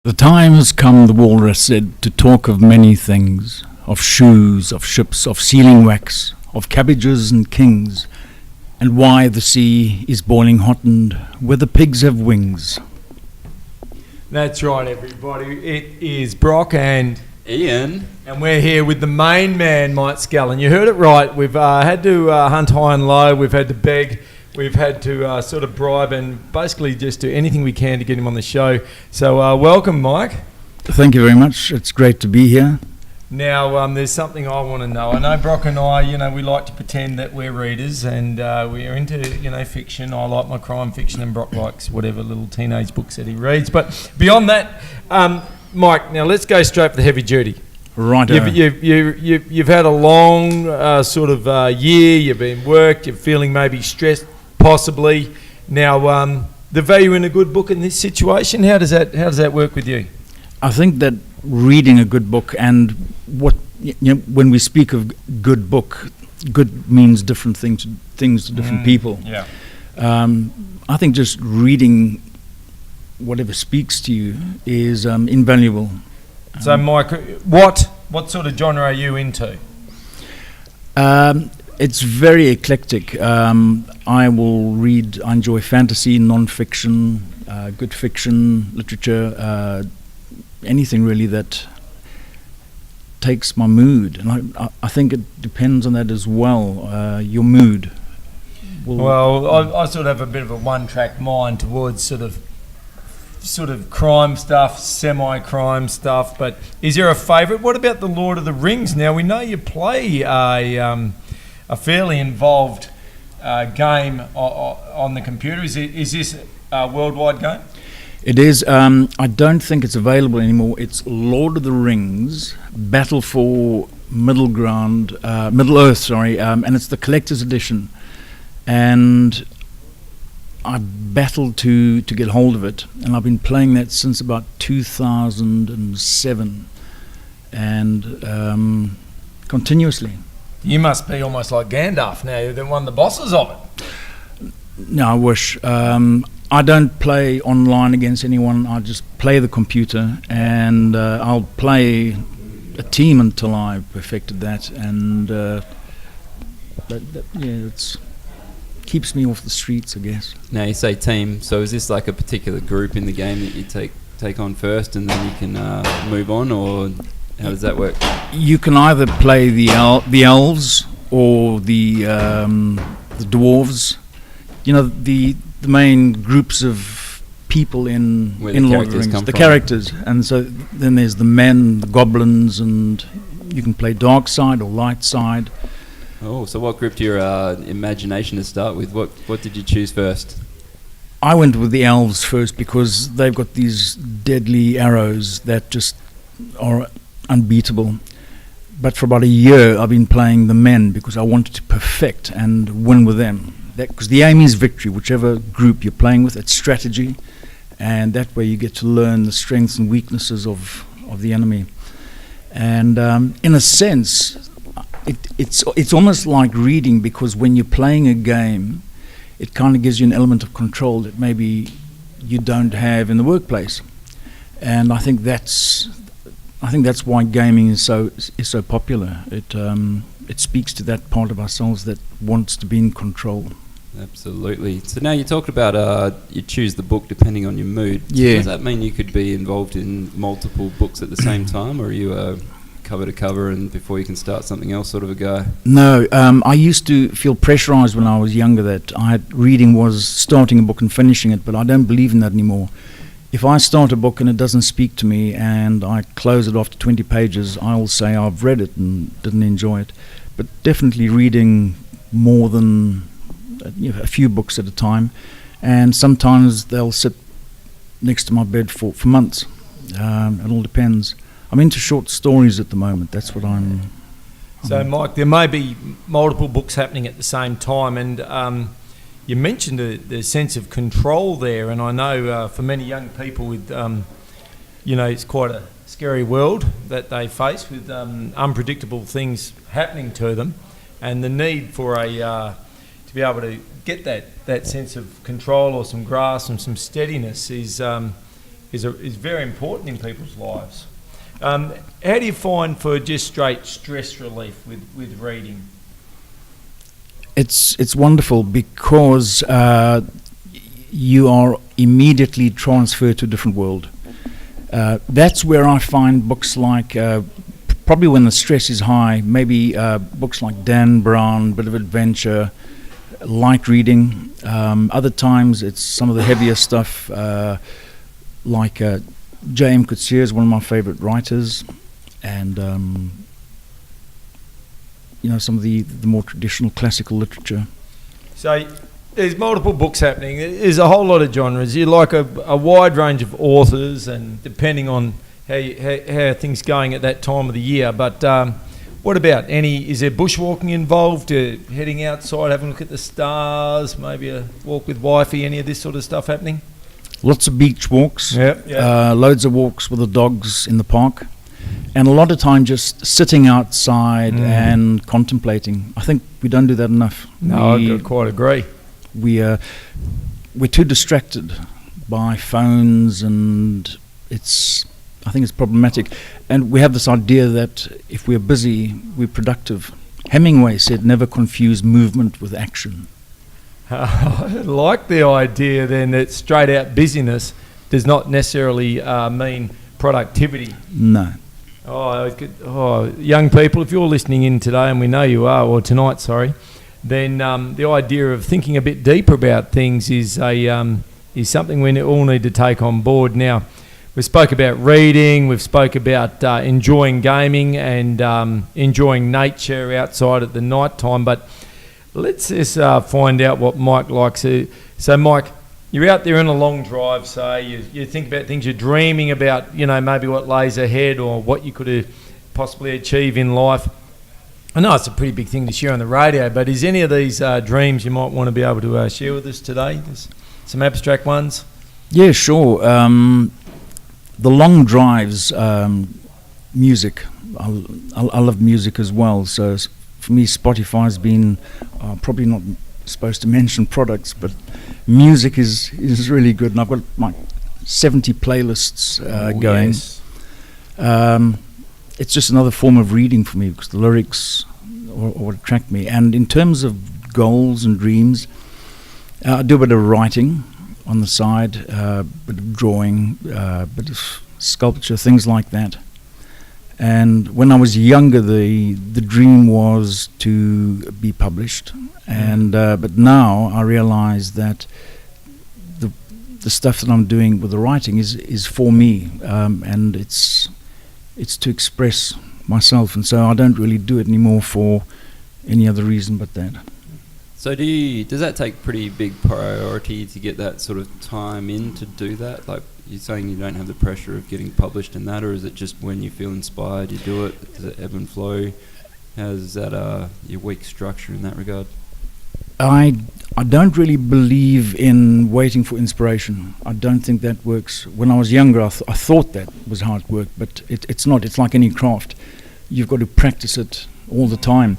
The time has come, the walrus said, to talk of many things, of shoes, of ships, of sealing wax, of cabbages and kings, and why the sea is boiling hot and whether pigs have wings. That's right, everybody. It is Brock and Ian. And we're here with the main man, Mike Scallan. You heard it right. We've had to hunt high and low. We've had to beg. We've had to sort of bribe and basically just do anything we can to get him on the show. So welcome, Mike. Thank you very much. It's great to be here. Now, there's something I want to know. I know Brock and I, we like to pretend that we're readers and we're into, fiction. I like my crime fiction and Brock likes whatever little teenage books that he reads. But beyond that, Mike, now let's go straight for the heavy duty. Right. You've had a long year. You've been worked. You're feeling maybe stressed, possibly. Now, the value in a good book in this situation. How does that work with you? I think that reading a good book and when we speak of good book, good means different things to different people. Yeah. I think just reading whatever speaks to you is invaluable. So, Mike, what sort of genre are you into? It's very eclectic. I enjoy fantasy, non-fiction, good fiction, literature, anything really that takes my mood. And I think it depends on that as well, your mood. I sort of have a bit of a one-track mind towards sort of crime stuff, semi-crime stuff, but is there a favourite? What about the Lord of the Rings? Now, we know you play a fairly involved game on the computer. Is this a worldwide game? It is. I don't think it's available anymore. It's Lord of the Rings, Battle for Middle-earth, and it's the collector's edition. And I battled to get hold of it, and I've been playing that since about 2007, and continuously. You must be almost like Gandalf now. You're one of the bosses of it. No, I wish. I don't play online against anyone. I just play the computer, and I'll play a team until I've perfected that, and it's keeps me off the streets, I guess. Now you say team, so is this like a particular group in the game that you take on first and then you can move on, or how does that work? You can either play the elves or the dwarves. The main groups of people in Lord of the Rings, the characters, and so then there's the men, the goblins, and you can play dark side or light side. Oh, so what gripped your imagination to start with? What did you choose first? I went with the elves first because they've got these deadly arrows that just are unbeatable. But for about a year, I've been playing the men because I wanted to perfect and win with them. Because the aim is victory, whichever group you're playing with. It's strategy, and that way you get to learn the strengths and weaknesses of the enemy. And in a sense, it's almost like reading, because when you're playing a game, it kind of gives you an element of control that maybe you don't have in the workplace. And I think that's why gaming is so popular. It speaks to that part of ourselves that wants to be in control. Absolutely. So now you talked about you choose the book depending on your mood. Yeah. Does that mean you could be involved in multiple books at the same time, or are you cover to cover and before you can start something else sort of a guy? No, I used to feel pressurized when I was younger that reading was starting a book and finishing it, but I don't believe in that anymore. If I start a book and it doesn't speak to me and I close it after 20 pages, I will say I've read it and didn't enjoy it. But definitely reading more than a few books at a time, and sometimes they'll sit next to my bed for months. It all depends. I'm into short stories at the moment. That's what I'm. So, Mike, there may be multiple books happening at the same time, and you mentioned the sense of control there, and I know for many young people with, it's quite a scary world that they face with unpredictable things happening to them, and the need for to be able to get that sense of control or some grasp and some steadiness is is very important in people's lives. How do you find for just straight stress relief with reading? It's wonderful because you are immediately transferred to a different world. That's where I find books like, probably when the stress is high, maybe books like Dan Brown, bit of adventure, light reading. Other times it's some of the heavier stuff, like J.M. Coetzee is one of my favorite writers, and some of the more traditional classical literature. So there's multiple books happening. There's a whole lot of genres. You like a wide range of authors, and depending on how things going at that time of the year. But what about is there bushwalking involved? Heading outside, having a look at the stars, maybe a walk with wifey, any of this sort of stuff happening? Lots of beach walks, loads of walks with the dogs in the park, and a lot of time just sitting outside and contemplating. I think we don't do that enough. No, I quite agree. We're too distracted by phones, and I think it's problematic. And we have this idea that if we're busy, we're productive. Hemingway said, "Never confuse movement with action." I like the idea then that straight out busyness does not necessarily mean productivity. No. Young people, if you're listening in today, and we know you are, or tonight, sorry, then the idea of thinking a bit deeper about things is something we all need to take on board. Now, we spoke about reading, we've spoke about enjoying gaming and enjoying nature outside at the night time, but let's just find out what Mike likes. So, Mike, you're out there on a long drive, say, you think about things, you're dreaming about, maybe what lays ahead or what you could possibly achieve in life. I know it's a pretty big thing to share on the radio, but is any of these dreams you might want to be able to share with us today? There's some abstract ones. Yeah, sure. The long drives, music. I love music as well, so for me, Spotify's been probably not supposed to mention products, but music is really good, and I've got like 70 playlists going. Yes. It's just another form of reading for me because the lyrics are what attract me. And in terms of goals and dreams, I do a bit of writing on the side, a bit of drawing, a bit of sculpture, things like that. And when I was younger, the dream was to be published, and but now I realize that the stuff that I'm doing with the writing is for me, and it's to express myself, and so I don't really do it anymore for any other reason but that. So does that take pretty big priority to get that sort of time in to do that? Like, you're saying you don't have the pressure of getting published in that, or is it just when you feel inspired you do it? Does it ebb and flow? How's that your week structure in that regard? I don't really believe in waiting for inspiration. I don't think that works. When I was younger, I thought that was how it worked, but it's not. It's like any craft. You've got to practice it all the time.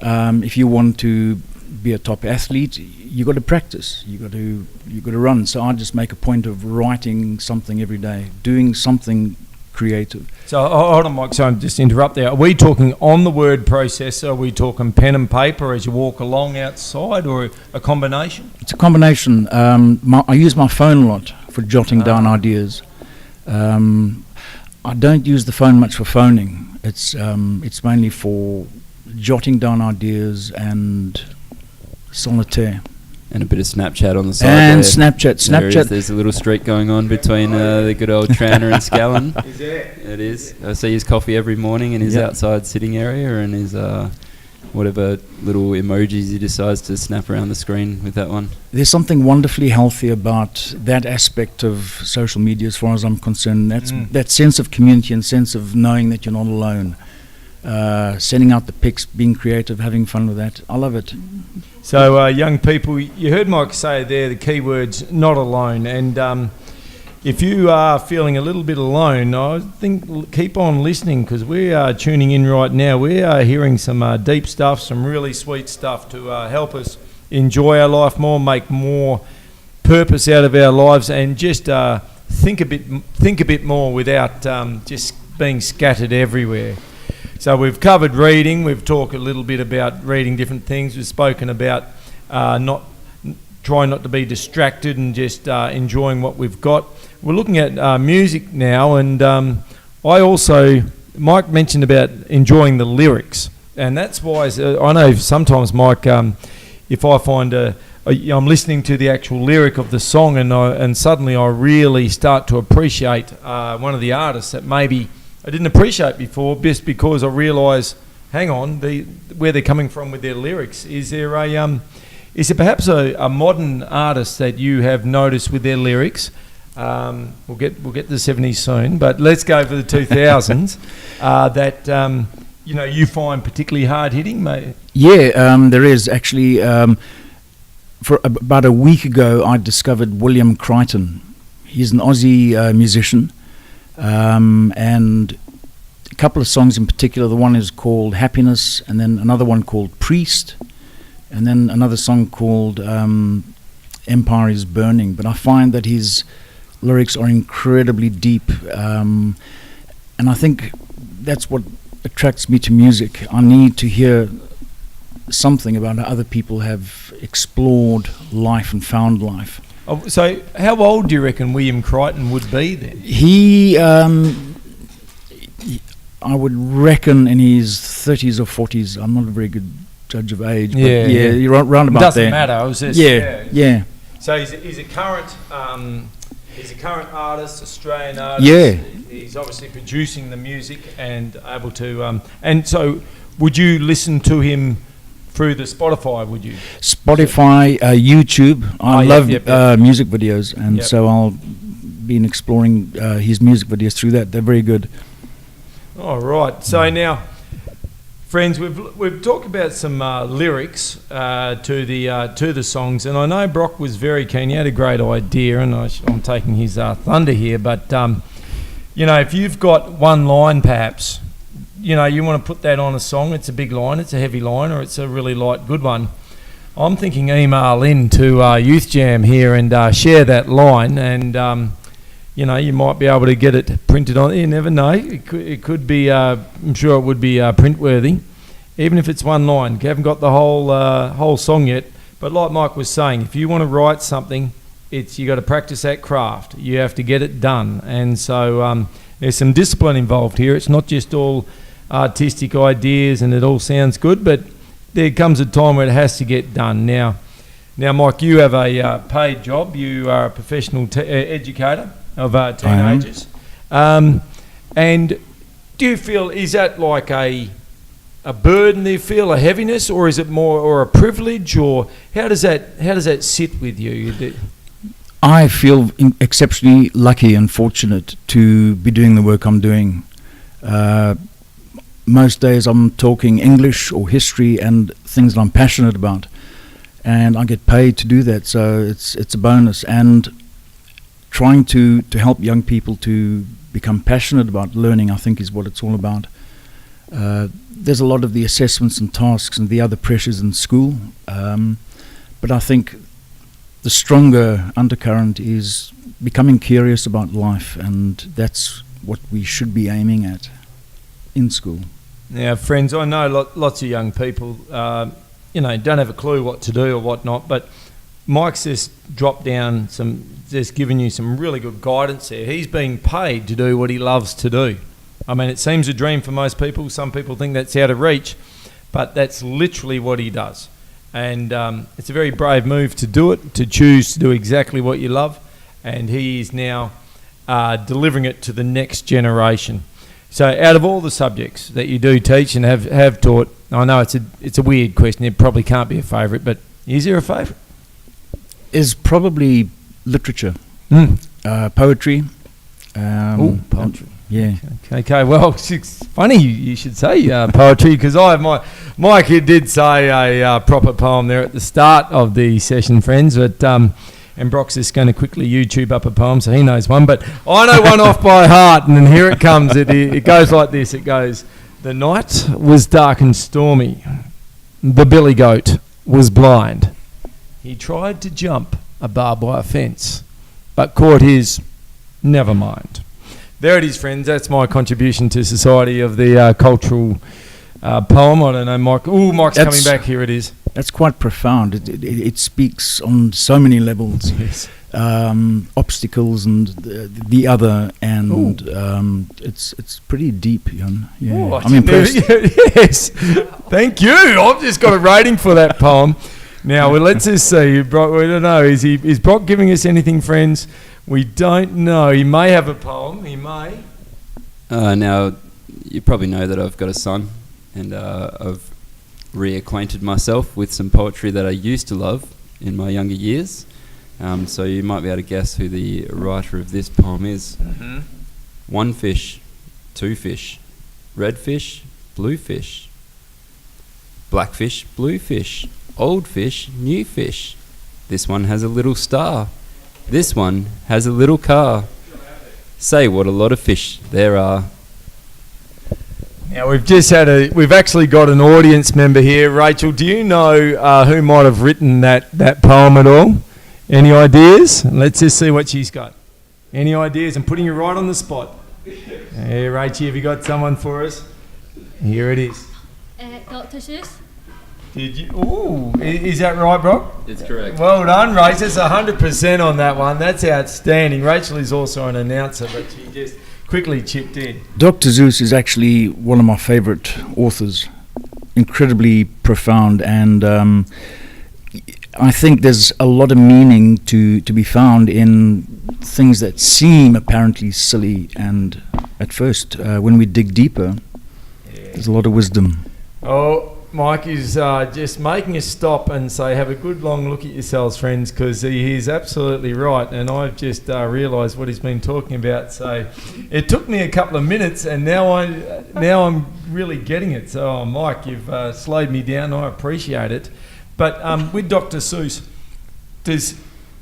If you want to be a top athlete, you got to practice. You got to run. So I just make a point of writing something every day, doing something creative. So hold on, Mike. So I'm just interrupt there. Are we talking on the word processor? Are we talking pen and paper as you walk along outside, or a combination? It's a combination. I use my phone a lot for jotting down ideas. I don't use the phone much for phoning. It's mainly for jotting down ideas and solitaire. And a bit of Snapchat on the side. And there. Snapchat. There's a little streak going on between the good old Tranter and Scallan. Is there? It is. I see his coffee every morning in his outside sitting area, and his whatever little emojis he decides to snap around the screen with that one. There's something wonderfully healthy about that aspect of social media as far as I'm concerned. That's that sense of community and sense of knowing that you're not alone. Sending out the pics, being creative, having fun with that. I love it. So young people, you heard Mike say there the key words, not alone. And if you are feeling a little bit alone, I think keep on listening, because we are tuning in right now. We are hearing some deep stuff, some really sweet stuff to help us enjoy our life more, make more purpose out of our lives, and just think a bit more without just being scattered everywhere. So we've covered reading. We've talked a little bit about reading different things. We've spoken about trying not to be distracted and just enjoying what we've got. We're looking at music now, and Mike mentioned about enjoying the lyrics, and that's why I know sometimes, Mike, if I find I'm listening to the actual lyric of the song, and suddenly I really start to appreciate one of the artists that maybe I didn't appreciate before, just because I realise, hang on, where they're coming from with their lyrics. Is there perhaps a modern artist that you have noticed with their lyrics? We'll get to the 70s soon, but let's go for the 2000s that you find particularly hard hitting, mate. Yeah, there is actually. For about a week ago, I discovered William Crichton. He's an Aussie musician, and a couple of songs in particular. The one is called Happiness, and then another one called Priest, and then another song called Empire is Burning. But I find that his lyrics are incredibly deep, and I think that's what attracts me to music. I need to hear something about how other people have explored life and found life. Oh, so how old do you reckon William Crichton would be then? He I would reckon in his 30s or 40s. I'm not a very good judge of age, but you're round about doesn't there. Matter. I was just, yeah. So he's a current artist, Australian artist. Yeah. He's obviously producing the music and able to. And so, would you listen to him through the Spotify? Would you? Spotify, YouTube. I love music videos, and so I'll been exploring his music videos through that. They're very good. All right. So now, friends, we've talked about some lyrics to the songs, and I know Brock was very keen. He had a great idea, and I'm taking his thunder here. But if you've got one line, perhaps, you want to put that on a song. It's a big line, it's a heavy line, or it's a really light, good one. I'm thinking email in to Youth Jam here and share that line, and you might be able to get it printed on. You never know. It could be. I'm sure it would be print worthy, even if it's one line. You haven't got the whole song yet. But like Mike was saying, if you want to write something, you got to practice that craft. You have to get it done, and so there's some discipline involved here. It's not just all artistic ideas and it all sounds good, but there comes a time where it has to get done. Now Mike, you have a paid job. You are a professional educator of teenagers, and do you feel, is that like a burden? Do you feel a heaviness, or is it more, or a privilege, or how does that sit with you? I feel exceptionally lucky and fortunate to be doing the work I'm doing. Most days I'm talking English or history and things that I'm passionate about, and I get paid to do that, so it's a bonus. And trying to help young people to become passionate about learning, I think, is what it's all about. There's a lot of the assessments and tasks and the other pressures in school, but I think the stronger undercurrent is becoming curious about life, and that's what we should be aiming at in school. Now, friends, I know lots of young people, don't have a clue what to do or what not, but Mike's just dropped down just given you some really good guidance there. He's being paid to do what he loves to do. I mean, it seems a dream for most people. Some people think that's out of reach, but that's literally what he does. And it's a very brave move to do it, to choose to do exactly what you love, and he is now delivering it to the next generation. So out of all the subjects that you do teach and have taught, I know it's a weird question, it probably can't be a favourite, but is there a favourite? Is probably literature, poetry. Poetry. Yeah. Okay. Well, it's funny you should say poetry, because Mike did say a proper poem there at the start of the session, friends. But and Brock's just going to quickly YouTube up a poem, so he knows one. But I know one off by heart, and then here it comes. It goes like this. It goes: the night was dark and stormy. The billy goat was blind. He tried to jump a barbed wire fence, but caught his Never mind. There it is, friends. That's my contribution to society of the cultural poem. I don't know, Mike. Ooh, Mike's coming back. Here it is. That's quite profound. It speaks on so many levels. Yes. Obstacles and the other, and it's pretty deep, Jan. Yeah. Ooh, I'm impressed. Yes. Thank you. I've just got a rating for that poem. Now, well, let's just see. Brock, we don't know. Is Brock giving us anything, friends? We don't know. He may have a poem. He may. Now, you probably know that I've got a son, and I've reacquainted myself with some poetry that I used to love in my younger years. So you might be able to guess who the writer of this poem is. Mm-hmm. One fish, two fish, red fish, blue fish, black fish, blue fish, old fish, new fish. This one has a little star. This one has a little car. Say what a lot of fish there are. Now we've actually got an audience member here. Rachel, do you know who might have written that poem at all? Any ideas? Let's just see what she's got. Any ideas? I'm putting you right on the spot. Hey, Rachel, have you got someone for us? Here it is. Dr. Seuss. Did you? Ooh, is that right, Brock? It's correct. Well done, Rachel. It's 100% on that one. That's outstanding. Rachel is also an announcer, but she just quickly chipped in. Dr. Seuss is actually one of my favourite authors. Incredibly profound, and I think there's a lot of meaning to be found in things that seem apparently silly, and at first, when we dig deeper, there's a lot of wisdom. Oh, Mike is just making us stop and say, have a good long look at yourselves, friends, because he's absolutely right, and I've just realised what he's been talking about. So it took me a couple of minutes, and now I'm really getting it. So, Mike, you've slowed me down. I appreciate it. But with Dr. Seuss,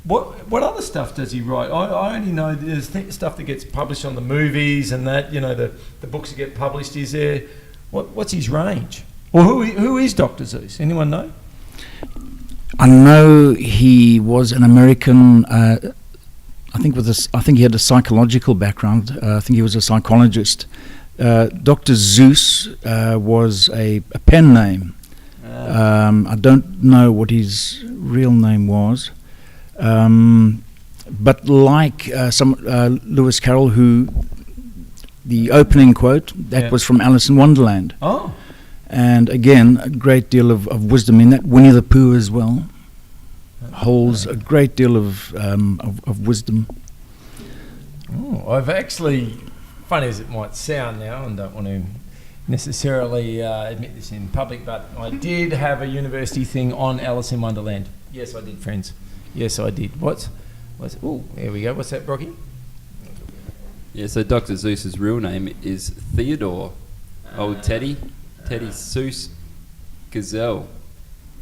what other stuff does he write? I only know there's stuff that gets published on the movies and that, you know, the books that get published. Is there, what's his range? Or who is Dr. Seuss? Anyone know? I know he was an American. I think he had a psychological background. I think he was a psychologist. Dr. Seuss was a pen name. I don't know what his real name was, but like Lewis Carroll, who the opening quote that was from Alice in Wonderland. Oh. And again, a great deal of wisdom in that. Winnie the Pooh as well holds a great deal of wisdom. Oh, I've actually, funny as it might sound now, and don't want to necessarily admit this in public, but I did have a university thing on Alice in Wonderland. Yes, I did, friends. Yes, I did. Oh, there we go. What's that, Brocky? Yeah, so Dr. Seuss's real name is Theodore. Old Teddy Seuss Gazelle,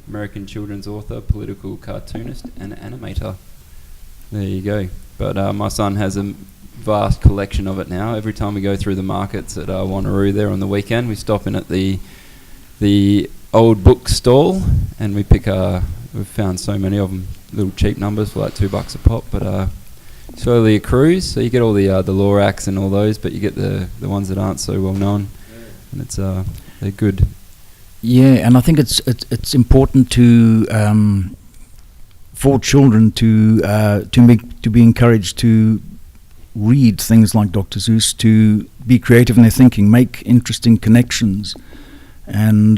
American children's author, political cartoonist, and animator. There you go. But my son has a vast collection of it now. Every time we go through the markets at Wanneroo there on the weekend, we stop in at the old book stall, and we pick. We've found so many of them, little cheap numbers for like $2 a pop, but slowly accrues. So you get all the Lorax and all those, but you get the ones that aren't so well known, and it's they're good. Yeah, and I think it's important to for children to be encouraged to read things like Dr. Seuss, to be creative in their thinking, make interesting connections, and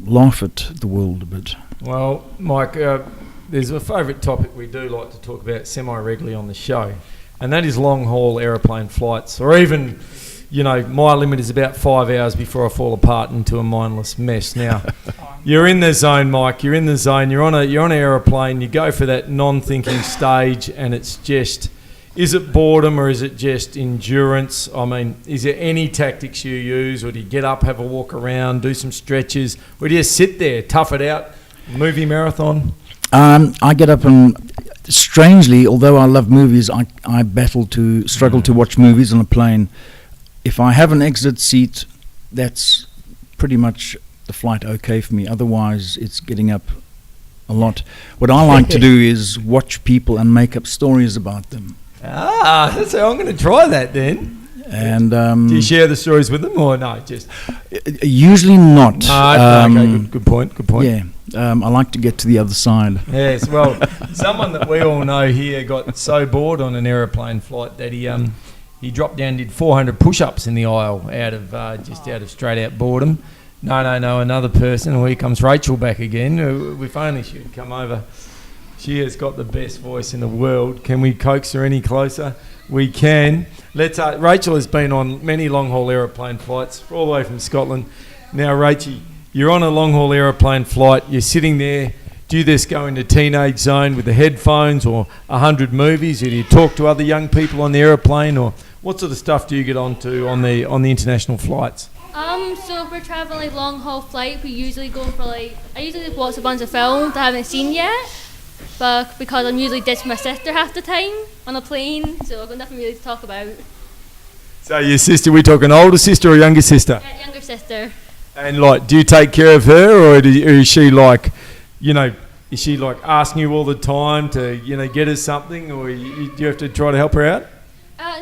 laugh at the world a bit. Well, Mike, there's a favourite topic we do like to talk about semi-regularly on the show, and that is long-haul aeroplane flights, or even, you know, my limit is about 5 hours before I fall apart into a mindless mess. Now, you're in the zone, Mike. You're in the zone. You're on an aeroplane. You go for that non-thinking stage, and it's just, is it boredom or is it just endurance? I mean, is there any tactics you use, or do you get up, have a walk around, do some stretches, or do you sit there, tough it out, movie marathon? I get up and, strangely, although I love movies, I struggle to watch movies on a plane. If I have an exit seat, that's pretty much the flight okay for me. Otherwise, it's getting up a lot. What I like to do is watch people and make up stories about them. So I'm going to try that then. And do you share the stories with them or no? Just usually not. Okay, good point. Yeah, I like to get to the other side. Yes, well, someone that we all know here got so bored on an aeroplane flight that he dropped down and did 400 push-ups in the aisle out of straight out boredom. No, another person. Well, here comes Rachel back again. If only she'd come over. She has got the best voice in the world. Can we coax her any closer? We can. Rachel has been on many long-haul aeroplane flights all the way from Scotland. Now, Rachie, you're on a long-haul aeroplane flight. You're sitting there. Do you just go into teenage zone with the headphones or 100 movies? Or do you talk to other young people on the aeroplane? Or what sort of stuff do you get onto on the international flights? So if we're travelling like long haul flight, we usually go for I usually just watch a bunch of films I haven't seen yet, but because I'm usually ditching my sister half the time on a plane, so I've got nothing really to talk about. So your sister, we talking older sister or younger sister? Younger sister. And do you take care of her, or is she is she asking you all the time to get her something, or do you have to try to help her out?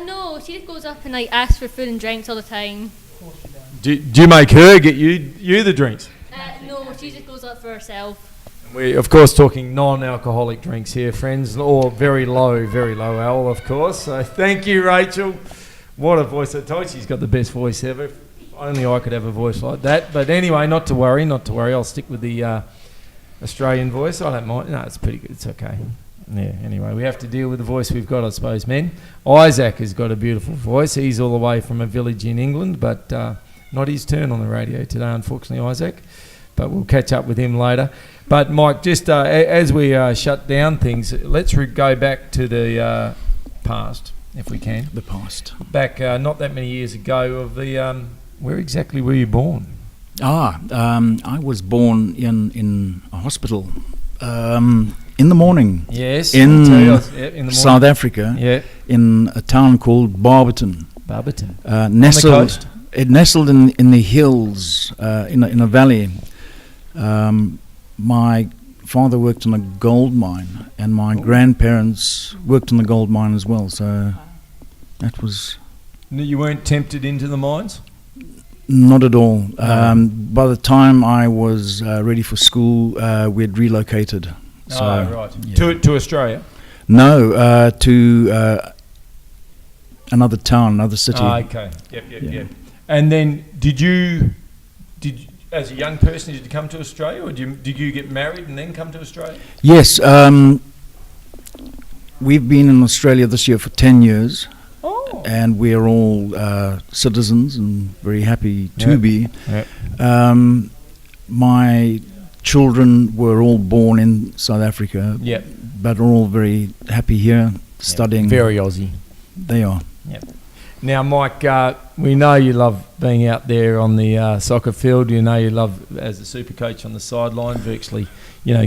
No, she just goes up and asks for food and drinks all the time. Do you make her get you the drinks? No, she just goes up for herself. We're, of course, talking non-alcoholic drinks here, friends, or very low al, of course. So thank you, Rachel. What a voice. I told you she's got the best voice ever. If only I could have a voice like that. But anyway, not to worry. I'll stick with the Australian voice. I don't mind. No, it's pretty good. It's okay. Yeah, anyway, we have to deal with the voice we've got, I suppose, men. Isaac has got a beautiful voice. He's all the way from a village in England, but not his turn on the radio today, unfortunately, Isaac. But we'll catch up with him later. But, Mike, just as we shut down things, let's go back to the past, if we can. The past. Back not that many years ago of the... where exactly were you born? I was born in a hospital in the morning. Yes. In the morning. South Africa. Yeah. In a town called Barberton. Nestled. It nestled in the hills, in a valley. My father worked on a gold mine, and my grandparents worked on the gold mine as well. So that was. You weren't tempted into the mines? Not at all. By the time I was ready for school, we had relocated. So, right. Yeah. To Australia? No, to another town, another city. Okay. Yep. And then did you as a young person, did you come to Australia, or did you get married and then come to Australia? Yes. We've been in Australia this year for 10 years. Oh. And we're all citizens and very happy to be. Yep. My children were all born in South Africa, Yep. but are all very happy here, studying. Very Aussie. They are. Yep. Now, Mike, we know you love being out there on the soccer field. You know you love, as a super coach on the sideline, virtually,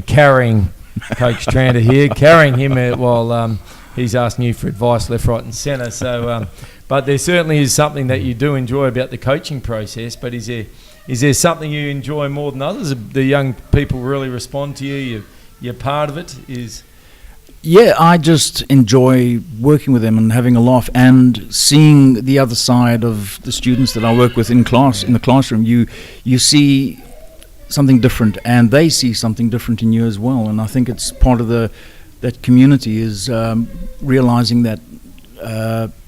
carrying Coach Tranter here, carrying him while he's asking you for advice left, right and centre. So, but there certainly is something that you do enjoy about the coaching process. But is there something you enjoy more than others? The young people really respond to you. You're part of it. Yeah, I just enjoy working with them and having a laugh and seeing the other side of the students that I work with in class, in the classroom. You see something different, and they see something different in you as well. And I think it's part of that community is realizing that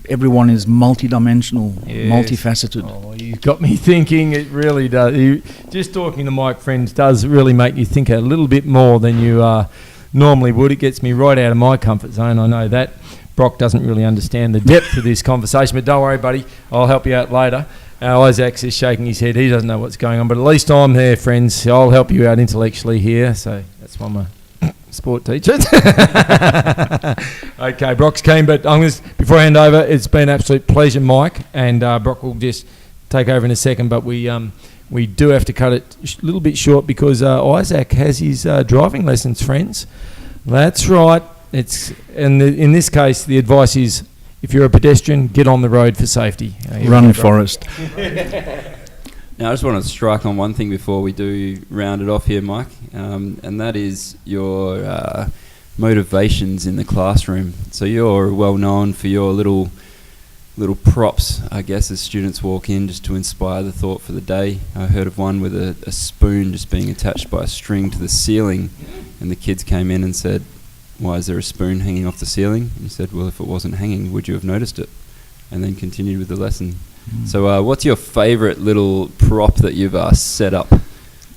everyone is multidimensional, multifaceted. Oh, you've got me thinking. It really does. Just talking to Mike, friends, does really make you think a little bit more than you normally would. It gets me right out of my comfort zone. I know that. Brock doesn't really understand the depth of this conversation, but don't worry, buddy. I'll help you out later. Isaac's is shaking his head. He doesn't know what's going on, but at least I'm there, friends. I'll help you out intellectually here. So that's why I'm a sport teacher. Okay, Brock's keen, but before I hand over, it's been an absolute pleasure, Mike, and Brock will just take over in a second, but we do have to cut it a little bit short because Isaac has his driving lessons, friends. That's right. In this case, the advice is, if you're a pedestrian, get on the road for safety. Run, Forrest. Now, I just want to strike on one thing before we do round it off here, Mike. and that is your motivations in the classroom. So you're well known for your little props, I guess, as students walk in, just to inspire the thought for the day. I heard of one with a spoon just being attached by a string to the ceiling, and the kids came in and said, "Why is there a spoon hanging off the ceiling?" And he said, "Well, if it wasn't hanging, would you have noticed it?" And then continued with the lesson. So what's your favourite little prop that you've set up?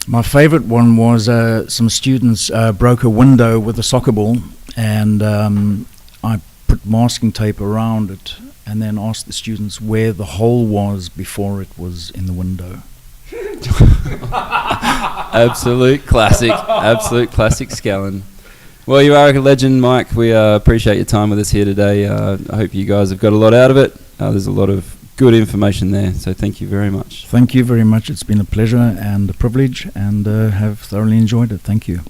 My favourite one was some students broke a window with a soccer ball, and I put masking tape around it and then asked the students where the hole was before it was in the window. Absolute classic Scallan. Well, you are a legend, Mike. We appreciate your time with us here today. I hope you guys have got a lot out of it. There's a lot of good information there, so thank you very much. Thank you very much. It's been a pleasure and a privilege, and have thoroughly enjoyed it. Thank you.